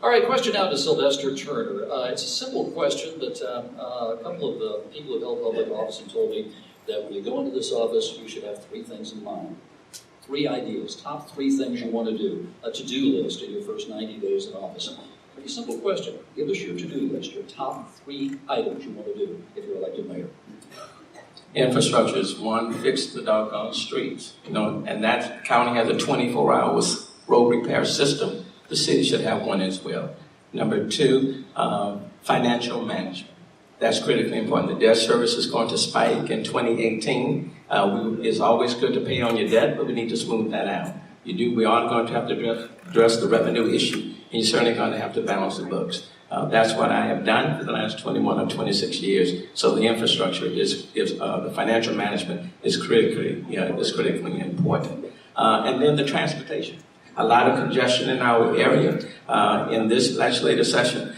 All right, question now to Sylvester Turner. It's a simple question, but a couple of the people who held public office have told me that when you go into this office, you should have three things in mind. 3 ideas, top 3 things you want to do, a to-do list in your first 90 days in office. Pretty simple question. Give us your to-do list, your top 3 items you want to do if you're elected mayor. Infrastructure is one, fix the doggone streets. And that county has a 24-hour road repair system. The city should have one as well. Number 2, financial management. That's critically important. The debt service is going to spike in 2018. It's always good to pay on your debt, but we need to smooth that out. We are going to have to address the revenue issue, and you're certainly going to have to balance the books. That's what I have done for the last 21 or 26 years. So the infrastructure the financial management is critically important. And then the transportation. A lot of congestion in our area. In this legislative session,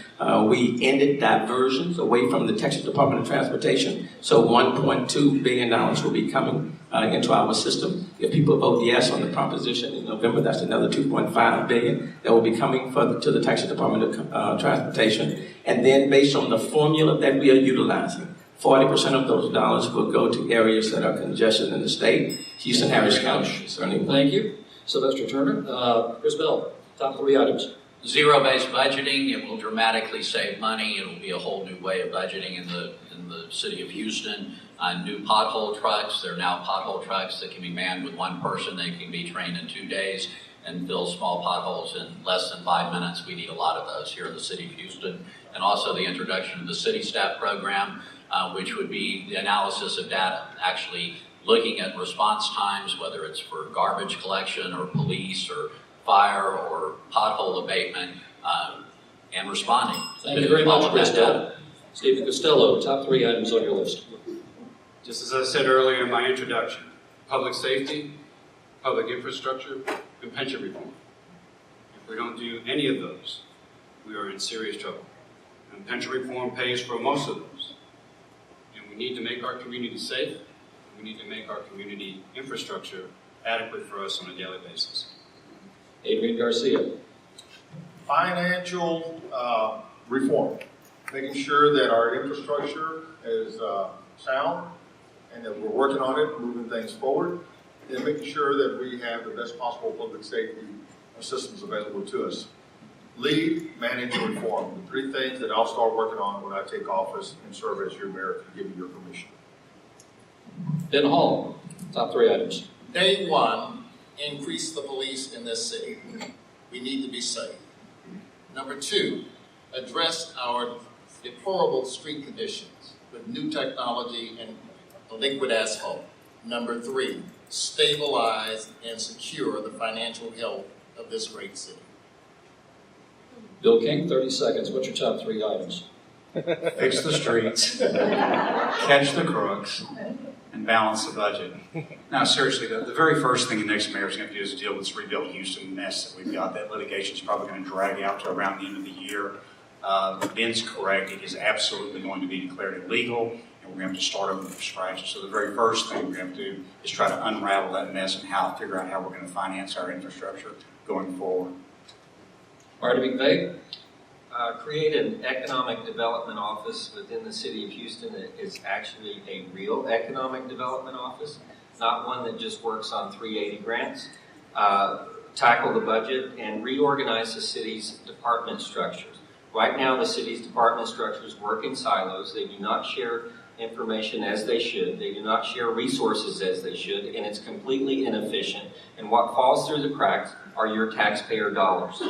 we ended diversions away from the Texas Department of Transportation. So $1.2 billion will be coming into our system. If people vote yes on the proposition in November, that's another $2.5 billion that will be coming to the Texas Department of Transportation. And then based on the formula that we are utilizing, 40% of those dollars will go to areas that are congested in the state. Houston, Harris County, certainly. Thank you. Sylvester Turner. Chris Bell, top 3 items. Zero-based budgeting, it will dramatically save money. It will be a whole new way of budgeting in the city of Houston. New pothole trucks, there are now pothole trucks that can be manned with 1 person. They can be trained in 2 days and fill small potholes in less than 5 minutes. We need a lot of those here in the city of Houston. And also the introduction of the city staff program, which would be the analysis of data, actually looking at response times, whether it's for garbage collection or police or fire or pothole abatement, and responding. Thank you very much, Chris Bell. Stephen Costello, top 3 items on your list. Just as I said earlier in my introduction, public safety, public infrastructure, and pension reform. If we don't do any of those, we are in serious trouble. And pension reform pays for most of those. And we need to make our community safe. We need to make our community infrastructure adequate for us on a daily basis. Adrian Garcia. Financial reform, making sure that our infrastructure is sound and that we're working on it, moving things forward, and making sure that we have the best possible public safety systems available to us. Lead, manage, and reform, the 3 things that I'll start working on when I take office and serve as your mayor, to give you your permission. Ben Hall, top 3 items. Day 1, increase the police in this city. We need to be safe. Number 2, address our deplorable street conditions with new technology and liquid asphalt. Number 3, stabilize and secure the financial health of this great city. Bill King, 30 seconds. What's your top 3 items? Fix the streets, catch the crooks, and balance the budget. Now, seriously, the very first thing the next mayor is going to do is deal with this Rebuild Houston mess that we've got. That litigation is probably going to drag out to around the end of the year. Ben's correct. It is absolutely going to be declared illegal, and we're going to have to start over from scratch. So the very first thing we're going to do is try to unravel that mess and figure out how we're going to finance our infrastructure going forward. Marty McVeigh. Create an economic development office within the city of Houston that is actually a real economic development office, not one that just works on 380 grants. Tackle the budget and reorganize the city's department structures. Right now, the city's department structures work in silos. They do not share information as they should. They do not share resources as they should, and it's completely inefficient. And what falls through the cracks are your taxpayer dollars.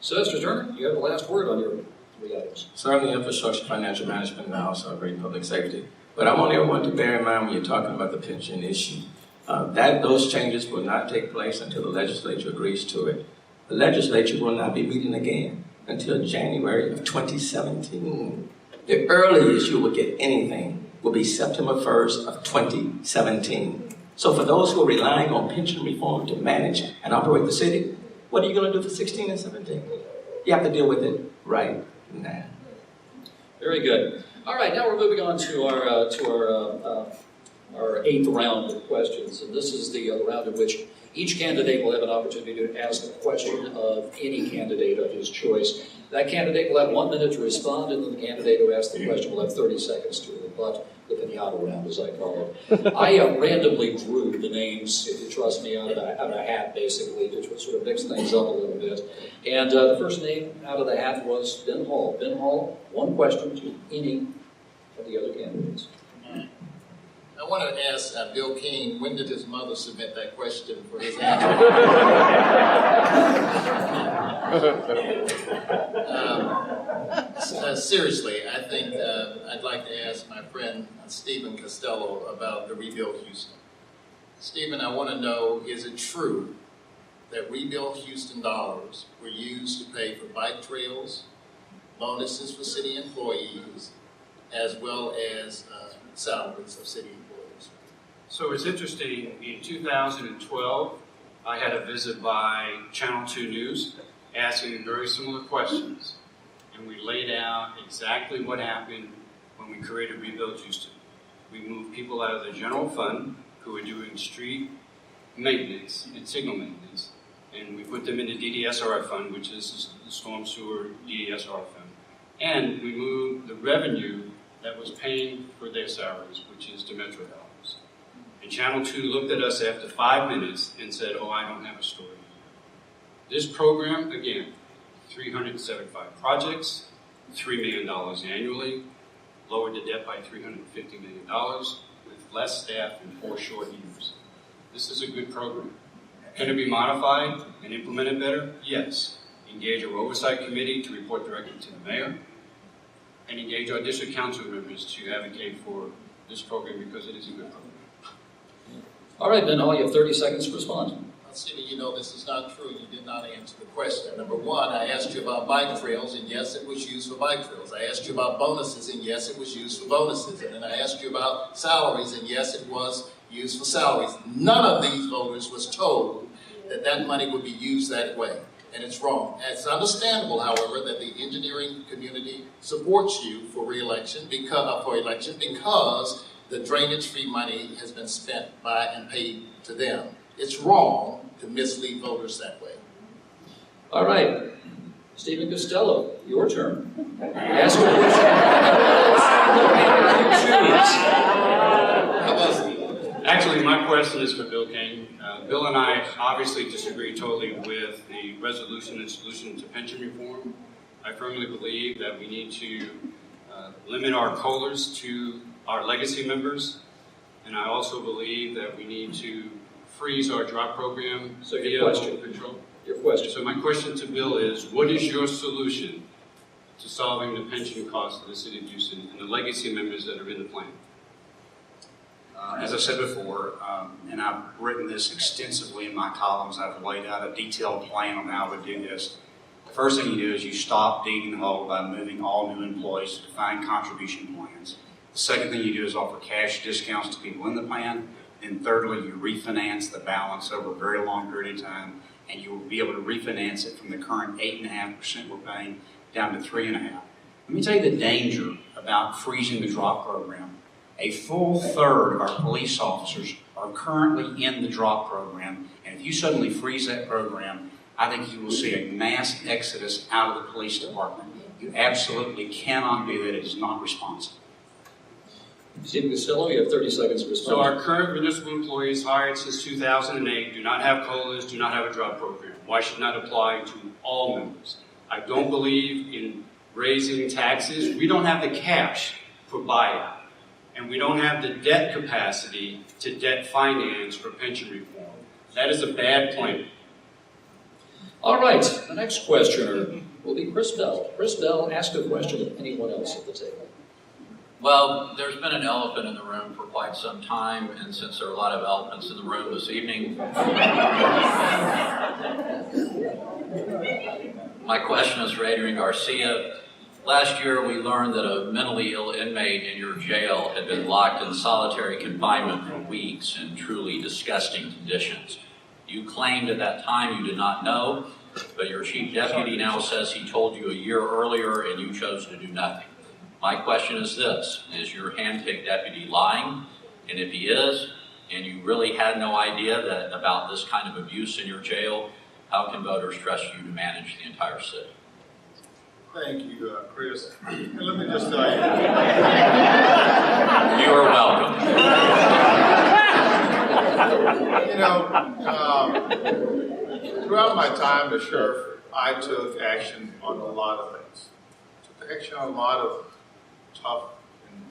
Sylvester Turner, you have the last word on your 3 items. Certainly infrastructure, financial management, and also great public safety. But I want everyone to bear in mind when you're talking about the pension issue, that those changes will not take place until the legislature agrees to it. The legislature will not be meeting again until January of 2017. The earliest you will get anything will be September 1st of 2017. So for those who are relying on pension reform to manage and operate the city, what are you going to do for 16 and 17? You have to deal with it right now. Very good. All right, now we're moving on to our 8th round of questions, and this is the round in which Each candidate will have an opportunity to ask a question of any candidate of his choice. That candidate will have 1 minute to respond, and then the candidate who asked the question will have 30 seconds to rebut the pinata round, as I call it. I randomly drew the names, if you trust me, out of a hat, basically, to sort of mix things up a little bit. And the first name out of the hat was Ben Hall. Ben Hall, one question to any of the other candidates. I want to ask Bill King, when did his mother submit that question for his answer? Seriously, I think I'd like to ask my friend Stephen Costello about the Rebuild Houston. Stephen, I want to know, is it true that Rebuild Houston dollars were used to pay for bike trails, bonuses for city employees, as well as salaries of city employees? So it's interesting, in 2012, I had a visit by Channel 2 News asking very similar questions. And we laid out exactly what happened when we created Rebuild Houston. We moved people out of the general fund who were doing street maintenance and signal maintenance, and we put them in the DDSRF fund, which is the storm sewer DDSRF fund. And we moved the revenue that was paying for their salaries, which is the Metro dollars. And Channel 2 looked at us after 5 minutes and said, oh, I don't have a story. This program, again, 375 projects, $3 million annually, lowered the debt by $350 million with less staff in 4 short years. This is a good program. Can it be modified and implemented better? Yes. Engage our oversight committee to report directly to the mayor, and engage our district council members to advocate for this program because it is a good program. All right, Ben Hall, you have 30 seconds to respond. Stephen, you know this is not true. You did not answer the question. Number one, I asked you about bike trails, and yes, it was used for bike trails. I asked you about bonuses, and yes, it was used for bonuses. And then I asked you about salaries, and yes, it was used for salaries. None of these voters was told that that money would be used that way, and it's wrong. It's understandable, however, that the engineering community supports you for re-election because the drainage-free money has been spent by and paid to them. It's wrong to mislead voters that way. All right. Stephen Costello, your turn. Ask a question. Actually, my question is for Bill King. Bill and I obviously disagree totally with the resolution and solution to pension reform. I firmly believe that we need to limit our COLAs to our legacy members, and I also believe that we need to freeze our drop program via local control. Your question. So my question to Bill is, what is your solution to solving the pension costs of the city of Houston and the legacy members that are in the plan? As I said before, and I've written this extensively in my columns, I've laid out a detailed plan on how to do this. The first thing you do is you stop digging the hole by moving all new employees to defined contribution plans. The second thing you do is offer cash discounts to people in the plan. And thirdly, you refinance the balance over a very long period of time, and you will be able to refinance it from the current 8.5% we're paying down to 3.5%. Let me tell you the danger about freezing the drop program. A full third of our police officers are currently in the drop program, and if you suddenly freeze that program, I think you will see a mass exodus out of the police department. You absolutely cannot do that. It is not responsible. Stephen Costello, you have 30 seconds to respond. So our current municipal employees hired since 2008 do not have COLAs, do not have a drop program. Why should not apply to all members? I don't believe in raising taxes. We don't have the cash for buyout, and we don't have the debt capacity to debt finance for pension reform. That is a bad plan. All right, the next questioner will be Chris Bell. Chris Bell, ask a question of anyone else at the table. Well, there's been an elephant in the room for quite some time, and since there are a lot of elephants in the room this evening, my question is for Adrian Garcia. Last year, we learned that a mentally ill inmate in your jail had been locked in solitary confinement for weeks in truly disgusting conditions. You claimed at that time you did not know, but your chief deputy now says he told you a year earlier and you chose to do nothing. My question is this: is your handpicked deputy lying? And if he is, and you really had no idea that about this kind of abuse in your jail, how can voters trust you to manage the entire city? Thank you, Chris. And let me just tell you. You are welcome. You know, throughout my time as sheriff, I took action on a lot of things. Took action on a lot of tough and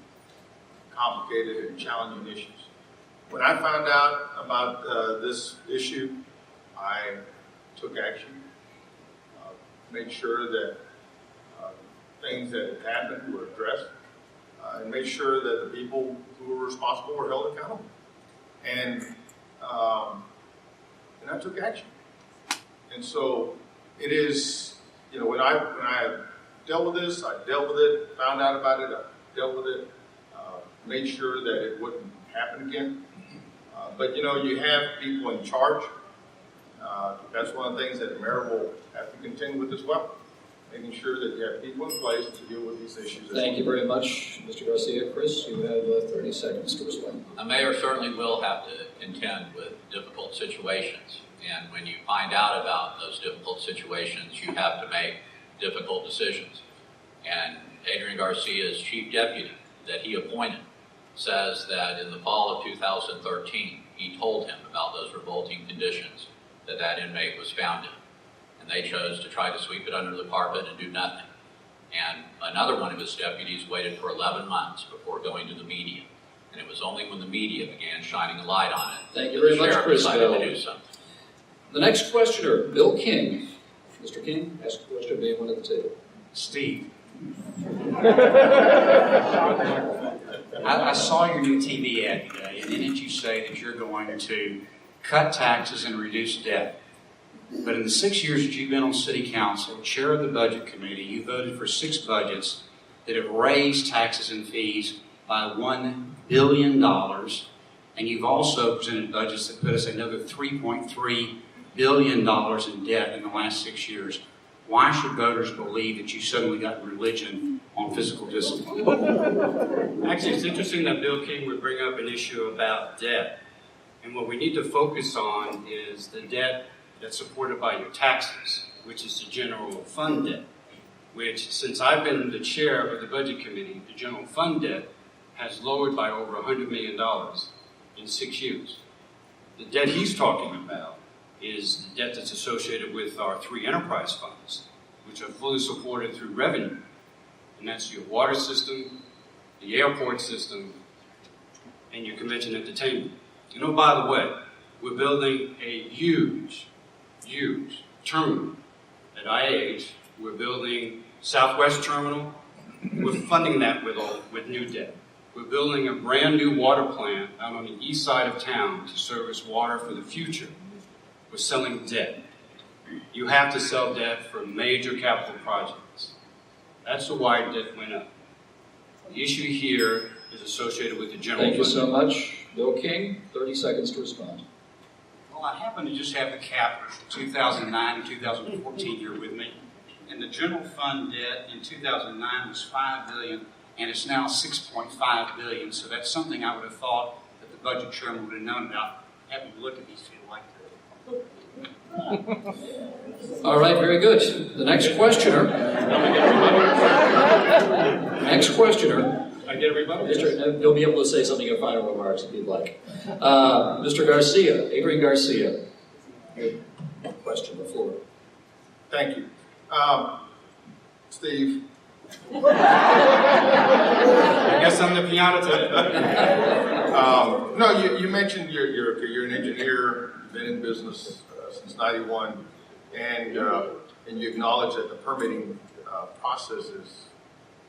complicated and challenging issues. When I found out about this issue, I took action, made sure that things that had happened were addressed, and made sure that the people who were responsible were held accountable. And I took action. And so it is, you know, when I dealt with this, I dealt with it, found out about it, I dealt with it, made sure that it wouldn't happen again. But you know, you have people in charge. That's one of the things that the mayor will have to contend with as well, making sure that you have people in place to deal with these issues. Thank you very much, Mr. Garcia. Chris, you have 30 seconds to respond. A mayor certainly will have to contend with difficult situations. And when you find out about those difficult situations, you have to make difficult decisions. And Adrian Garcia's chief deputy that he appointed says that in the fall of 2013, he told him about those revolting conditions that inmate was found in. And they chose to try to sweep it under the carpet and do nothing. And another one of his deputies waited for 11 months before going to the media. And it was only when the media began shining a light on it Thank you very much, Chris. decided to do something. The next questioner, Bill King. Mr. King, ask a question of anyone at the table. Steve. I saw your new TV ad today, and in it you say that you're going to cut taxes and reduce debt. But in the 6 years that you've been on City Council, chair of the Budget Committee, you voted for 6 budgets that have raised taxes and fees by $1 billion. And you've also presented budgets that put us another $3.3 billion in debt in the last 6 years. Why should voters believe that you suddenly got religion on fiscal discipline? Actually, it's interesting that Bill King would bring up an issue about debt. And what we need to focus on is the debt that's supported by your taxes, which is the general fund debt, which, since I've been the chair of the Budget Committee, the general fund debt has lowered by over $100 million in 6 years. The debt he's talking about is the debt that's associated with our 3 enterprise funds, which are fully supported through revenue. And that's your water system, the airport system, and your convention entertainment. You know, by the way, we're building a huge terminal at IH. We're building Southwest Terminal. We're funding that with new debt. We're building a brand new water plant out on the east side of town to service water for the future. We're selling debt. You have to sell debt for major capital projects. That's why debt went up. The issue here is associated with the general fund. Thank you so much. Bill King, 30 seconds to respond. Well, I happen to just have the cap for 2009 and 2014 here with me. And the general fund debt in 2009 was $5 billion, and it's now $6.5 billion. So that's something I would have thought that the budget chairman would have known about. Having to look at these two like that. All right, very good. The next questioner. I get everybody? You'll be able to say something in final remarks if you'd like. Mr. Garcia, Adrian Garcia. Your question, the floor. Thank you. Steve. I guess I'm the piano today. No, you mentioned you're an engineer, you've been in business since '91, and you acknowledge that the permitting process is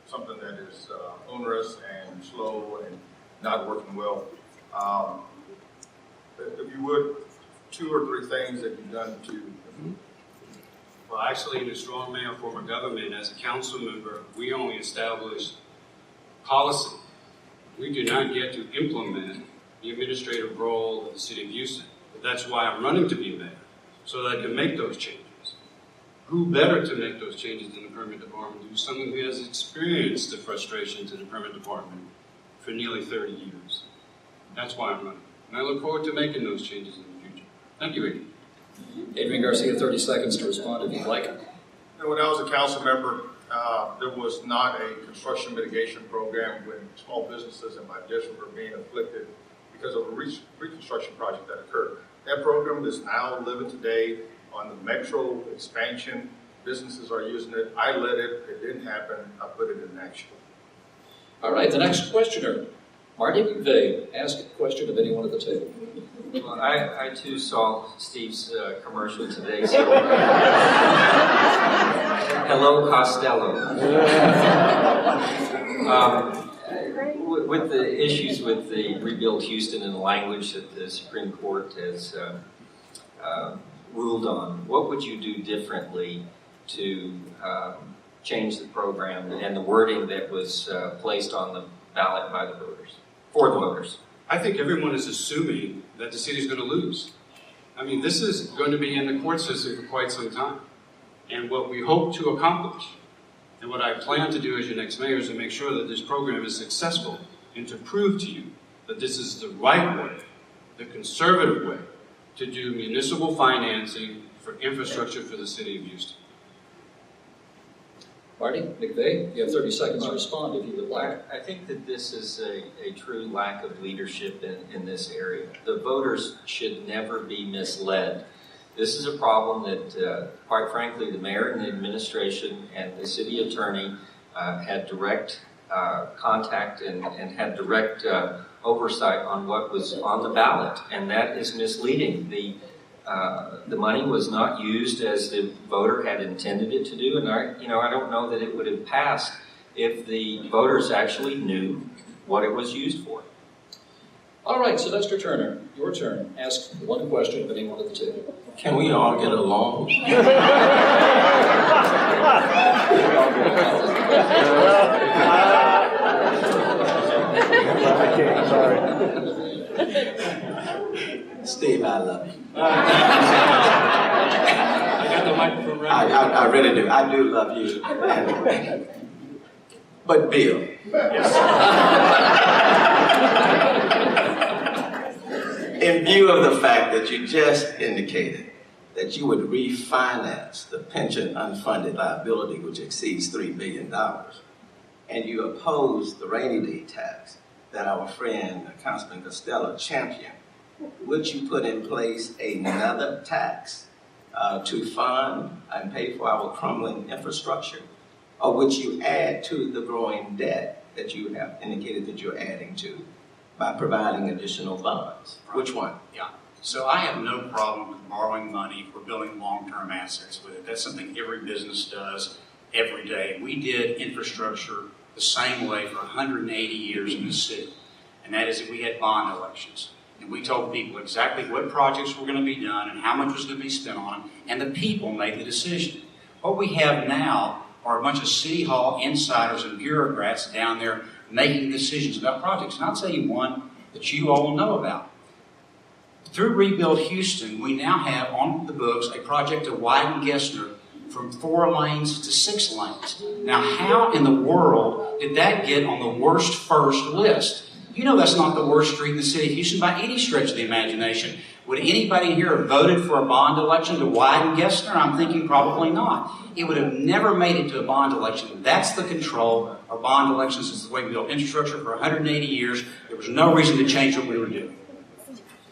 something that is onerous and slow and not working well. If you would, 2 or 3 things that you've done to. Well, actually, in a strong mayor form of government, as a council member, we only establish policy. We do not get to implement the administrative role of the city of Houston. But that's why I'm running to be mayor, so that I can make those changes. Who better to make those changes in the permit department than someone who has experienced the frustrations in the permit department for nearly 30 years. That's why I'm running. And I look forward to making those changes in the future. Thank you, Ricky. Adrian Garcia, 30 seconds to respond if you'd like. You know, when I was a council member, there was not a construction mitigation program when small businesses in my district were being afflicted because of a reconstruction project that occurred. That program is now living today on the metro expansion. Businesses are using it. I led it. It didn't happen. I put it in action. All right, the next questioner, Marty McVeigh. Ask a question of anyone at the table. Well, I too saw Steve's commercial today. So hello, Costello. With the issues with the Rebuild Houston and the language that the Supreme Court has ruled on, what would you do differently to change the program and the wording that was placed on the ballot by the voters, for the voters? I think everyone is assuming that the city's going to lose. I mean, this is going to be in the court system for quite some time. And what we hope to accomplish, and what I plan to do as your next mayor, is to make sure that this program is successful and to prove to you that this is the right way, the conservative way, to do municipal financing for infrastructure for the city of Houston. Marty McVeigh, you have 30 seconds to respond if you would like. I think that this is a true lack of leadership in this area. The voters should never be misled. This is a problem that, quite frankly, the mayor and the administration and the city attorney had direct contact and had direct oversight on what was on the ballot, and that is misleading. The money was not used as the voter had intended it to do, and I don't know that it would have passed if the voters actually knew what it was used for. All right, Sylvester Turner, your turn. Ask one question of anyone at the table. Can we all get along? Steve, I love you. I got the microphone right. I really do. I do love you. But Bill. In view of the fact that you just indicated that you would refinance the pension unfunded liability, which exceeds $3 billion, and you oppose the rainy day tax that our friend Councilman Costello championed, would you put in place another tax to fund and pay for our crumbling infrastructure? Or would you add to the growing debt that you have indicated that you're adding to by providing additional bonds? Which one? Yeah. So I have no problem with borrowing money for building long-term assets with it. That's something every business does every day. We did infrastructure the same way for 180 years in this city. And that is that we had bond elections. And we told people exactly what projects were going to be done and how much was going to be spent on them, and the people made the decision. What we have now are a bunch of City Hall insiders and bureaucrats down there making decisions about projects. And I'll tell you one that you all know about. Through Rebuild Houston, we now have on the books a project to widen Gessner from 4 lanes to 6 lanes. Now, how in the world did that get on the worst first list? You know that's not the worst street in the city of Houston by any stretch of the imagination. Would anybody here have voted for a bond election to widen Gessner? I'm thinking probably not. It would have never made it to a bond election. That's the control of bond elections. Is the way we built infrastructure for 180 years. There was no reason to change what we were doing.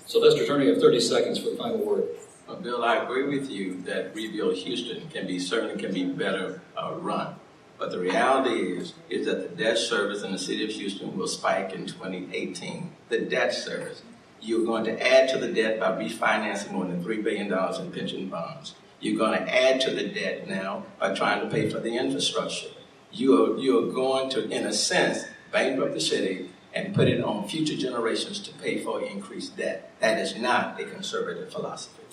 Sylvester Turner, you have 30 seconds for the final word. Well, Bill, I agree with you that Rebuild Houston certainly can be better run. But the reality is that the debt service in the city of Houston will spike in 2018. The debt service. You're going to add to the debt by refinancing more than $3 billion in pension bonds. You're going to add to the debt now by trying to pay for the infrastructure. You're going to, in a sense, bankrupt the city and put it on future generations to pay for increased debt. That is not a conservative philosophy.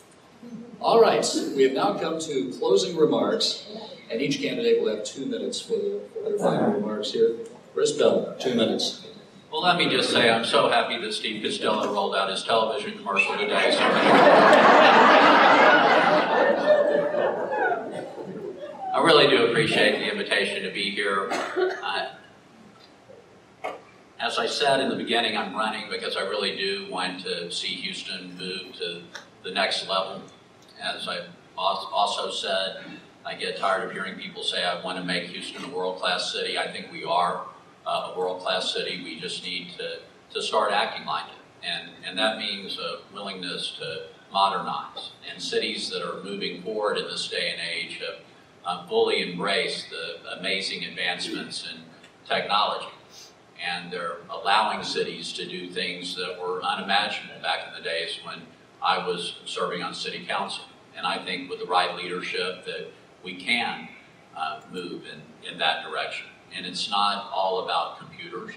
All right, we have now come to closing remarks, and each candidate will have 2 minutes for their final remarks here. Chris Bell, 2 minutes. Well, let me just say I'm so happy that Steve Costello rolled out his television commercial today. So I really do appreciate the invitation to be here. As I said in the beginning, I'm running because I really do want to see Houston move to the next level. As I also said, I get tired of hearing people say I want to make Houston a world-class city. I think we are a world-class city. We just need to start acting like it. And that means a willingness to modernize. And cities that are moving forward in this day and age have fully embraced the amazing advancements in technology. And they're allowing cities to do things that were unimaginable back in the days when I was serving on city council. And I think with the right leadership that we can move in that direction. And it's not all about computers.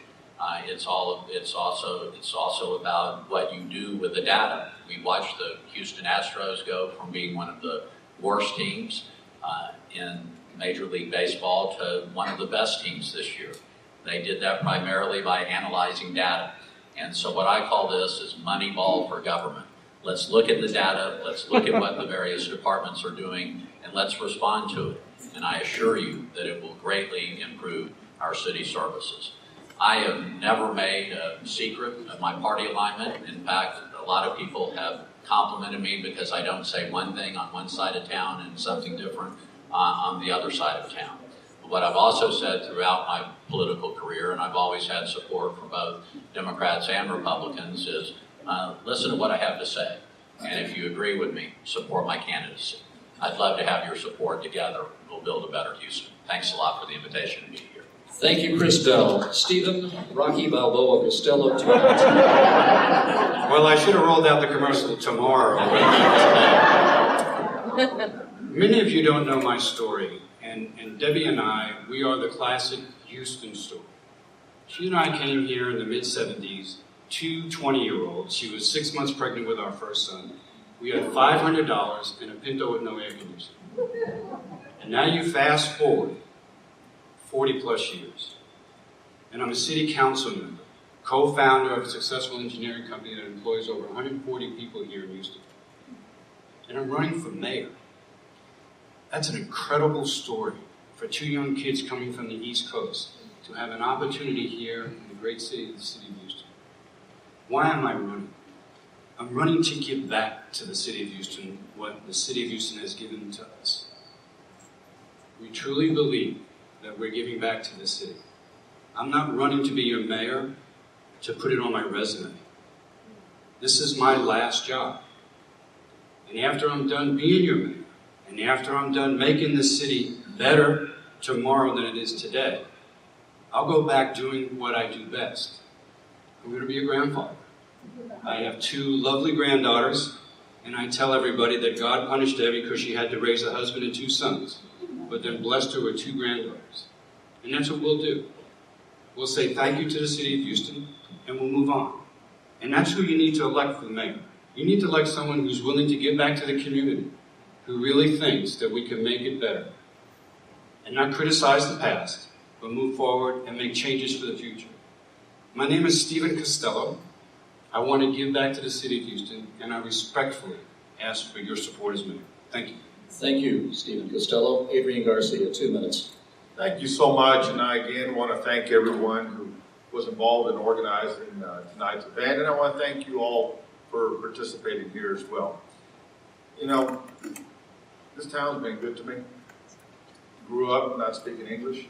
It's also about what you do with the data. We watched the Houston Astros go from being one of the worst teams in Major League Baseball to one of the best teams this year. They did that primarily by analyzing data. And so what I call this is Moneyball for government. Let's look at the data, let's look at what the various departments are doing, and let's respond to it. And I assure you that it will greatly improve our city services. I have never made a secret of my party alignment. In fact, a lot of people have complimented me because I don't say one thing on one side of town and something different on the other side of town. What I've also said throughout my political career, and I've always had support from both Democrats and Republicans, is listen to what I have to say. And if you agree with me, support my candidacy. I'd love to have your support together. We'll build a better Houston. Thanks a lot for the invitation to be here. Thank you, Chris Bell. Stephen Rocky Balboa Costello, 2 minutes. Well, I should have rolled out the commercial tomorrow. Many of you don't know my story, and Debbie and I, we are the classic Houston story. She and I came here in the mid-'70s, two 20-year-olds. She was 6 months pregnant with our first son. We had $500 and a Pinto with no air conditioning. And now you fast forward 40 plus years. And I'm a city council member, co-founder of a successful engineering company that employs over 140 people here in Houston. And I'm running for mayor. That's an incredible story for two young kids coming from the East Coast to have an opportunity here in the great city of Houston. Why am I running? I'm running to give back to the city of Houston what the city of Houston has given to us. We truly believe that we're giving back to the city. I'm not running to be your mayor to put it on my resume. This is my last job. And after I'm done being your mayor, and after I'm done making this city better tomorrow than it is today, I'll go back doing what I do best. I'm going to be a grandfather. I have two lovely granddaughters, and I tell everybody that God punished Debbie because she had to raise a husband and two sons, but then blessed her with two granddaughters. And that's what we'll do. We'll say thank you to the city of Houston, and we'll move on. And that's who you need to elect for the mayor. You need to elect someone who's willing to give back to the community, who really thinks that we can make it better. And not criticize the past, but move forward and make changes for the future. My name is Stephen Costello. I want to give back to the city of Houston, and I respectfully ask for your support as mayor. Thank you. Thank you, Stephen Costello. Adrian Garcia, 2 minutes. Thank you so much, and I again want to thank everyone who was involved in organizing tonight's event, and I want to thank you all for participating here as well. You know, this town's been good to me. Grew up not speaking English.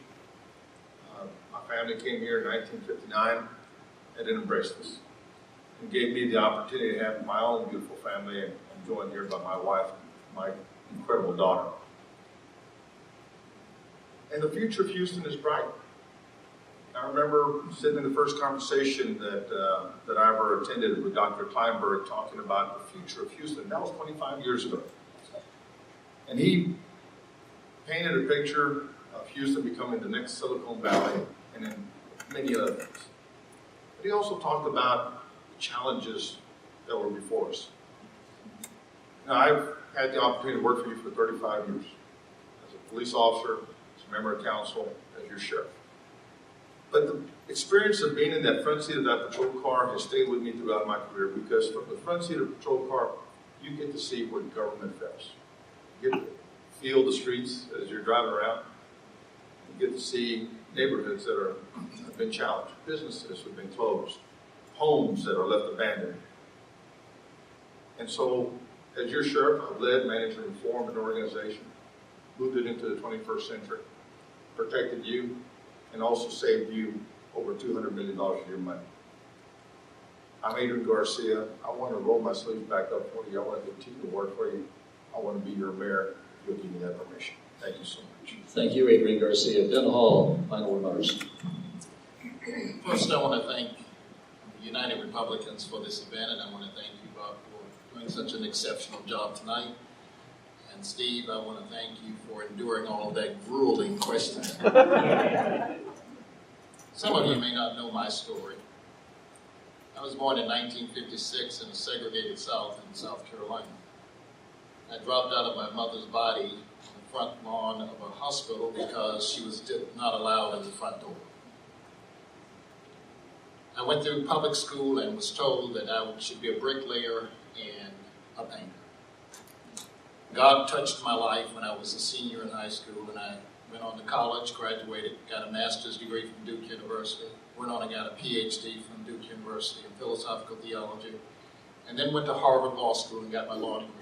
My family came here in 1959 and it embraced us and gave me the opportunity to have my own beautiful family, and I'm joined here by my wife and my incredible daughter. And the future of Houston is bright. I remember sitting in the first conversation that I ever attended with Dr. Kleinberg talking about the future of Houston. That was 25 years ago. And he painted a picture of Houston becoming the next Silicon Valley and then many other things. But he also talked about the challenges that were before us. Now, I've had the opportunity to work for you for 35 years as a police officer, as a member of council, as your sheriff. But the experience of being in that front seat of that patrol car has stayed with me throughout my career, because from the front seat of a patrol car, you get to see where government fails. You get to feel the streets as you're driving around. You get to see neighborhoods that have been challenged, businesses have been closed, homes that are left abandoned. And so, as your sheriff, I've led, managed, and reformed an organization, moved it into the 21st century, protected you, and also saved you over $200 million of your money. I'm Adrian Garcia. I want to roll my sleeves back up for you. I want to continue to work for you. I want to be your mayor. You'll give me that permission. Thank you so much. Thank you, Adrian Garcia. Ben Hall, final remarks. First, I want to thank the United Republicans for this event, and I want to thank you, Bob, for doing such an exceptional job tonight. And Steve, I want to thank you for enduring all of that grueling questions. Some of you may not know my story. I was born in 1956 in a segregated South in South Carolina. I dropped out of my mother's body on the front lawn of a hospital because she was not allowed in the front door. I went through public school and was told that I should be a bricklayer and a painter. God touched my life when I was a senior in high school, and I went on to college, graduated, got a master's degree from Duke University, went on and got a PhD from Duke University in philosophical theology, and then went to Harvard Law School and got my law degree.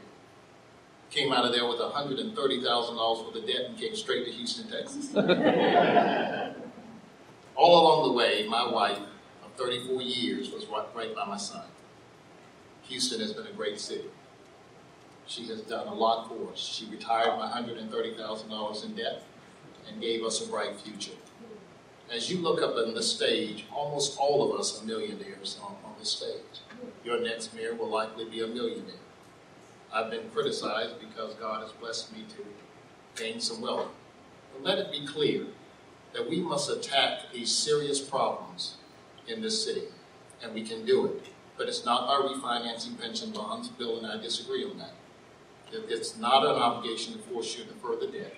Came out of there with $130,000 worth of debt and came straight to Houston, Texas. All along the way, my wife of 34 years was right by my side. Houston has been a great city. She has done a lot for us. She retired my $130,000 in debt and gave us a bright future. As you look up on the stage, almost all of us are millionaires on the stage. Your next mayor will likely be a millionaire. I've been criticized because God has blessed me to gain some wealth. But let it be clear that we must attack these serious problems in this city, and we can do it. But it's not by refinancing pension bonds. Bill and I disagree on that. It's not an obligation to force you to further debt.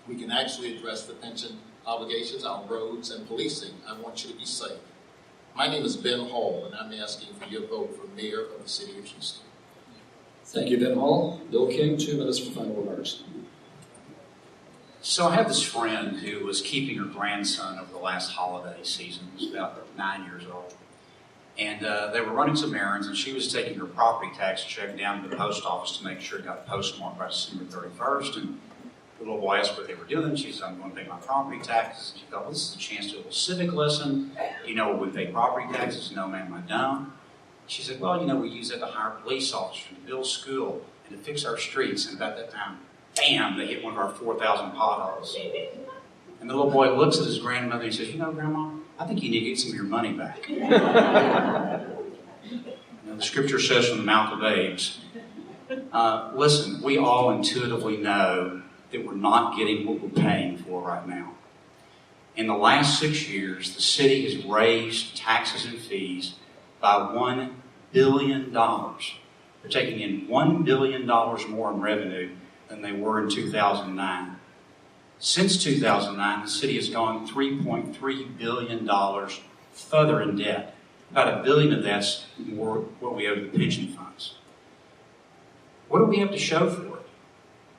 We can actually address the pension obligations, our roads, and policing. I want you to be safe. My name is Ben Hall, and I'm asking for your vote for mayor of the city of Houston. Thank you, Ben Hall. Bill King, 2 minutes for final remarks. So I have this friend who was keeping her grandson over the last holiday season. He was about 9 years old. And they were running some errands, and she was taking her property tax check down to the post office to make sure it got postmarked by December 31st. And the little boy asked what they were doing. She said, I'm going to pay my property taxes. And she thought, well, this is a chance to do a little civic lesson. You know, we pay property taxes. No, ma'am, I don't. She said, well, you know, we use that to hire police officers, to build school, and to fix our streets. And about that time, bam, they hit one of our 4,000 potholes. And the little boy looks at his grandmother and he says, you know, Grandma, I think you need to get some of your money back. You know, the scripture says from the mouth of babes, listen, we all intuitively know that we're not getting what we're paying for right now. In the last 6 years, the city has raised taxes and fees by $1 billion. They're taking in $1 billion more in revenue than they were in 2009. Since 2009, the city has gone $3.3 billion further in debt. About $1 billion of that's more what we owe to the pension funds. What do we have to show for it?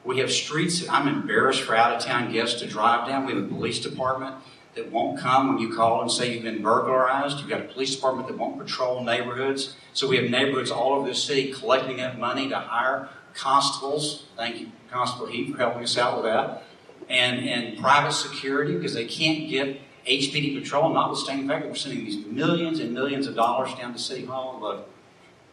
We have streets that I'm embarrassed for out-of-town guests to drive down. We have a police department that won't come when you call and say you've been burglarized. You've got a police department that won't patrol neighborhoods. So we have neighborhoods all over the city collecting up money to hire constables. Thank you, Constable Heath, for helping us out with that. And private security, because they can't get HPD patrol, notwithstanding the fact that we're sending these millions and millions of dollars down to City Hall. Look,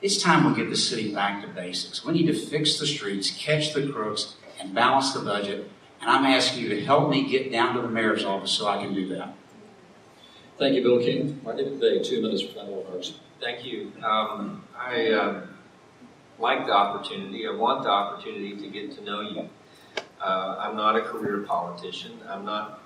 it's time we get the city back to basics. We need to fix the streets, catch the crooks, and balance the budget. And I'm asking you to help me get down to the mayor's office so I can do that. Thank you, Bill King. Marty McVeigh, 2 minutes for final remarks. Thank you. I like the opportunity. I want the opportunity to get to know you. I'm not a career politician. I'm not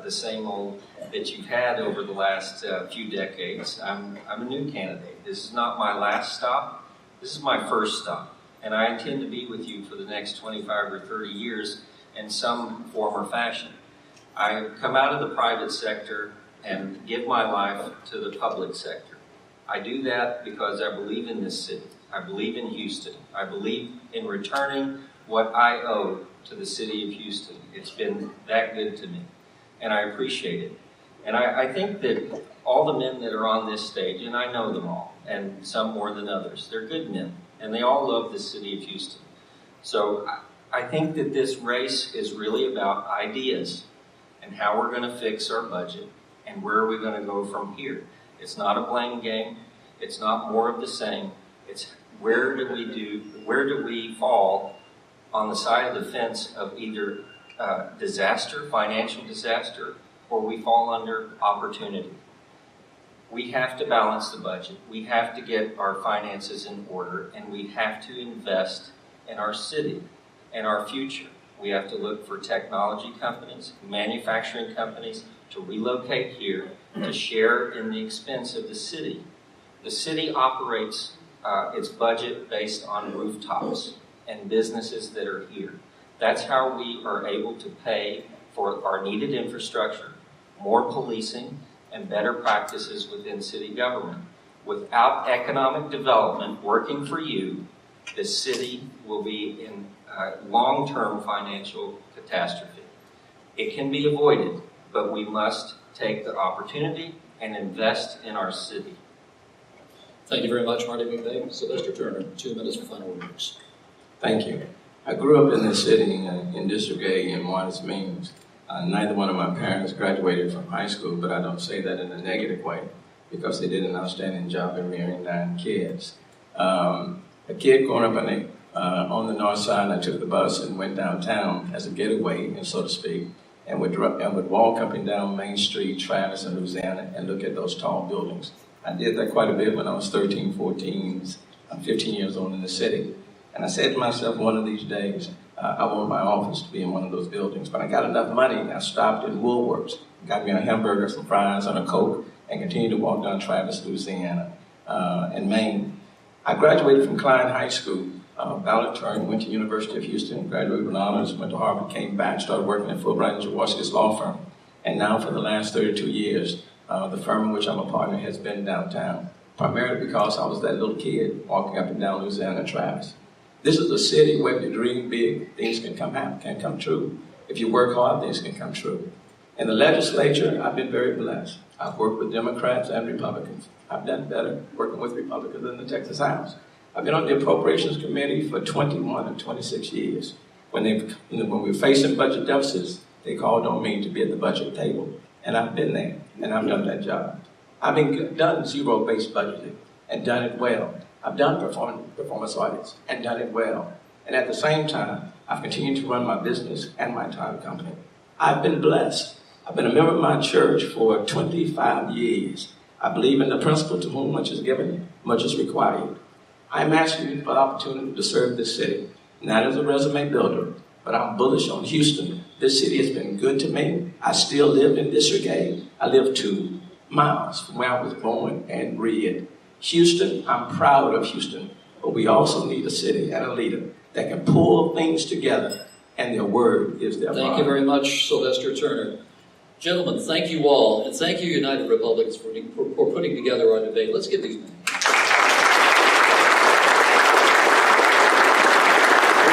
the same old that you've had over the last few decades. I'm a new candidate. This is not my last stop. This is my first stop. And I intend to be with you for the next 25 or 30 years in some form or fashion. I come out of the private sector and give my life to the public sector. I do that because I believe in this city. I believe in Houston. I believe in returning what I owe to the city of Houston. It's been that good to me. and I appreciate it. And I think that all the men that are on this stage, and I know them all, and some more than others, they're good men, and they all love the city of Houston. So I think that this race is really about ideas and how we're going to fix our budget and where are we going to go from here. It's not a blame game. It's not more of the same. It's where do we fall on the side of the fence of either disaster, financial disaster, or we fall under opportunity. We have to balance the budget. We have to get our finances in order, and we have to invest in our city and our future. We have to look for technology companies, manufacturing companies to relocate here, to share in the expense of the city. The city operates its budget based on rooftops and businesses that are here. That's how we are able to pay for our needed infrastructure, more policing, and better practices within city government. Without economic development working for you, the city will be in long-term financial catastrophe. It can be avoided, but we must take the opportunity and invest in our city. Thank you very much, Marty McVeigh. Sylvester Turner, 2 minutes for final remarks. Thank you. I grew up in the city in District A in Waters Means. Neither one of my parents graduated from high school, but I don't say that in a negative way because they did an outstanding job in rearing 9 kids. A kid growing up on the north side, I took the bus and went downtown as a getaway, so to speak, and would walk up and down Main Street, Travis and Louisiana, and look at those tall buildings. I did that quite a bit when I was 13, 14, 15 years old in the city. And I said to myself, one of these days, I want my office to be in one of those buildings. But I got enough money, I stopped at Woolworths, got me a hamburger, some fries, and a Coke, and continued to walk down Travis, Louisiana, and Maine. I graduated from Klein High School, valedictorian, went to University of Houston, graduated with honors, went to Harvard, came back, started working at Fulbright and Jaworski's law firm. And now for the last 32 years, the firm in which I'm a partner has been downtown, primarily because I was that little kid walking up and down Louisiana and Travis. This is a city where if you dream big, things can come true. If you work hard, things can come true. In the legislature, I've been very blessed. I've worked with Democrats and Republicans. I've done better working with Republicans in the Texas House. I've been on the Appropriations Committee for 21 or 26 years. When we were facing budget deficits, they called on me to be at the budget table. And I've been there, and I've done that job. I've done zero-based budgeting and done it well. I've done performance audits and done it well. And at the same time, I've continued to run my business and my title company. I've been blessed. I've been a member of my church for 25 years. I believe in the principle to whom much is given, much is required. I'm asking you for the opportunity to serve this city, not as a resume builder, but I'm bullish on Houston. This city has been good to me. I still live in District A. I live 2 miles from where I was born and reared. Houston, I'm proud of Houston, but we also need a city and a leader that can pull things together, and their word is their bond. Thank you very much, Sylvester Turner. Gentlemen, thank you all, and thank you, United Republicans, for putting together our debate. Let's give these men.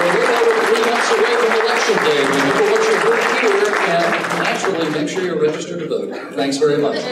We're 3 months away from Election Day. Remember what you heard here, and naturally, make sure you're registered to vote. Thanks very much.